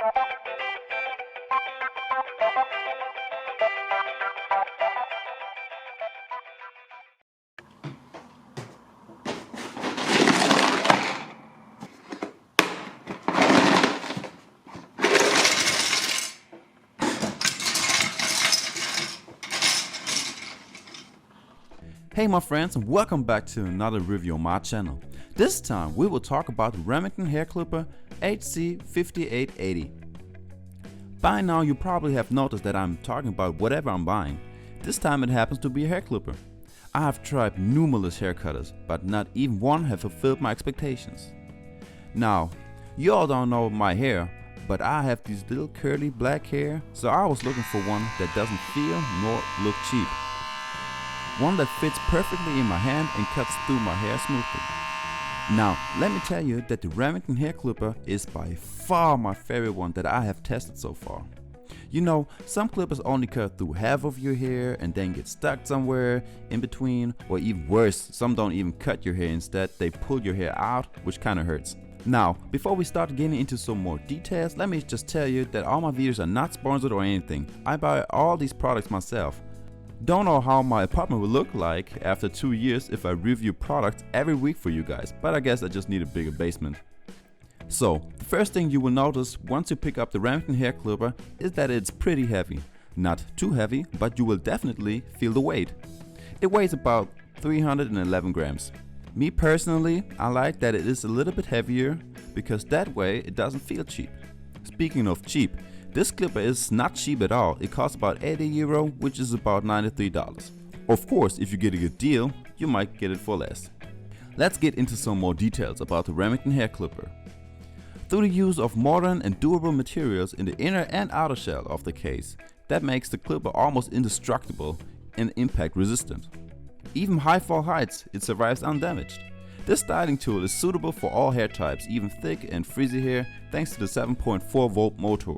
Hey my friends, and welcome back to another review on my channel. This time we will talk about the Remington Hairclipper HC5880. By now you probably have noticed that I'm talking about whatever I'm buying. This time it happens to be a hair clipper. I have tried numerous hair cutters, but not even one have fulfilled my expectations. Now, you all don't know my hair, but I have these little curly black hair, so I was looking for one that doesn't feel nor look cheap. One that fits perfectly in my hand and cuts through my hair smoothly. Now, let me tell you that the Remington Hairclipper is by far my favorite one that I have tested so far. You know, some clippers only cut through half of your hair and then get stuck somewhere in between, or even worse, some don't even cut your hair, instead they pull your hair out, which kinda hurts. Now, before we start getting into some more details, let me just tell you that all my videos are not sponsored or anything. I buy all these products myself. Don't know how my apartment will look like after 2 years if I review products every week for you guys, but I guess I just need a bigger basement. So, the first thing you will notice once you pick up the Remington Hairclipper is that it's pretty heavy. Not too heavy, but you will definitely feel the weight. It weighs about 311 grams. Me personally, I like that it is a little bit heavier because that way it doesn't feel cheap. Speaking of cheap, this clipper is not cheap at all. It costs about €80, which is about $93. Of course, if you get a good deal, you might get it for less. Let's get into some more details about the Remington Hairclipper. Through the use of modern and durable materials in the inner and outer shell of the case, that makes the clipper almost indestructible and impact resistant. Even high fall heights, it survives undamaged. This styling tool is suitable for all hair types, even thick and frizzy hair, thanks to the 7.4 volt motor.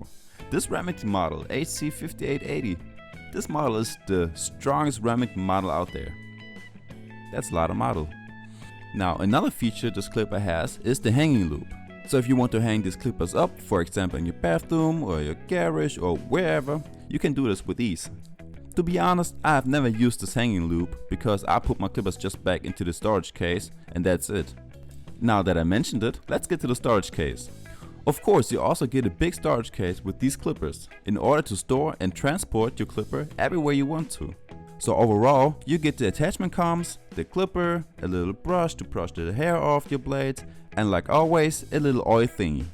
This Remington model, HC5880, this model is the strongest Remington model out there. That's a lot of model. Now, another feature this clipper has is the hanging loop. So if you want to hang these clippers up, for example in your bathroom or your garage or wherever, you can do this with ease. To be honest, I have never used this hanging loop because I put my clippers just back into the storage case and that's it. Now that I mentioned it, let's get to the storage case. Of course, you also get a big storage case with these clippers in order to store and transport your clipper everywhere you want to. So overall, you get the attachment combs, the clipper, a little brush to brush the hair off your blades, and like always, a little oil thingy.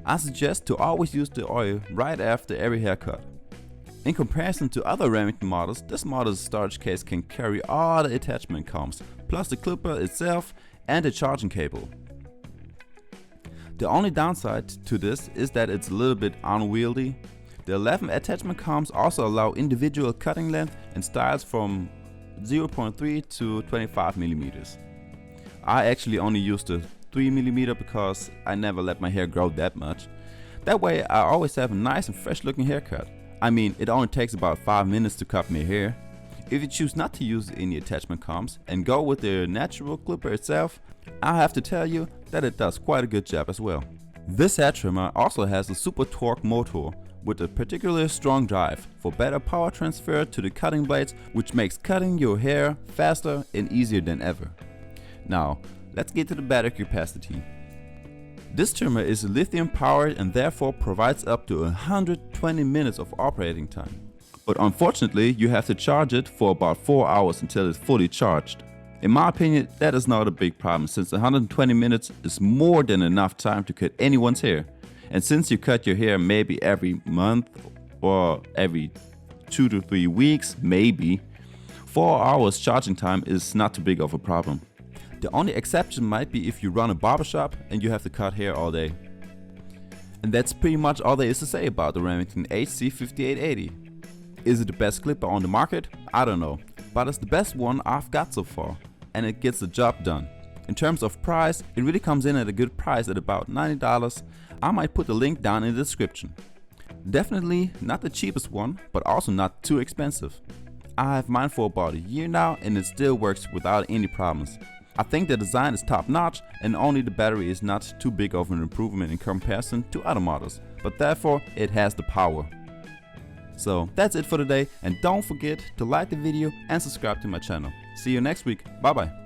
I suggest to always use the oil right after every haircut. In comparison to other Remington models, this model's storage case can carry all the attachment combs, plus the clipper itself and the charging cable. The only downside to this is that it's a little bit unwieldy. The 11 attachment combs also allow individual cutting length and styles from 0.3 to 25 millimeters. I actually only use the 3 millimeter because I never let my hair grow that much. That way I always have a nice and fresh looking haircut. I mean, it only takes about 5 minutes to cut my hair. If you choose not to use any attachment combs and go with the natural clipper itself, I have to tell you that it does quite a good job as well. This hair trimmer also has a super torque motor with a particularly strong drive for better power transfer to the cutting blades, which makes cutting your hair faster and easier than ever. Now, let's get to the battery capacity. This trimmer is lithium powered and therefore provides up to 120 minutes of operating time. But unfortunately, you have to charge it for about 4 hours until it's fully charged. In my opinion, that is not a big problem since 120 minutes is more than enough time to cut anyone's hair. And since you cut your hair maybe every month or every 2 to 3 weeks, maybe, 4 hours charging time is not too big of a problem. The only exception might be if you run a barbershop and you have to cut hair all day. And that's pretty much all there is to say about the Remington HC5880. Is it the best clipper on the market? I don't know, but it's the best one I've got so far, and it gets the job done. In terms of price, it really comes in at a good price at about $90. I might put the link down in the description. Definitely not the cheapest one, but also not too expensive. I have mine for about a year now and it still works without any problems. I think the design is top notch and only the battery is not too big of an improvement in comparison to other models, but therefore it has the power. So that's it for today, and don't forget to like the video and subscribe to my channel. See you next week. Bye bye.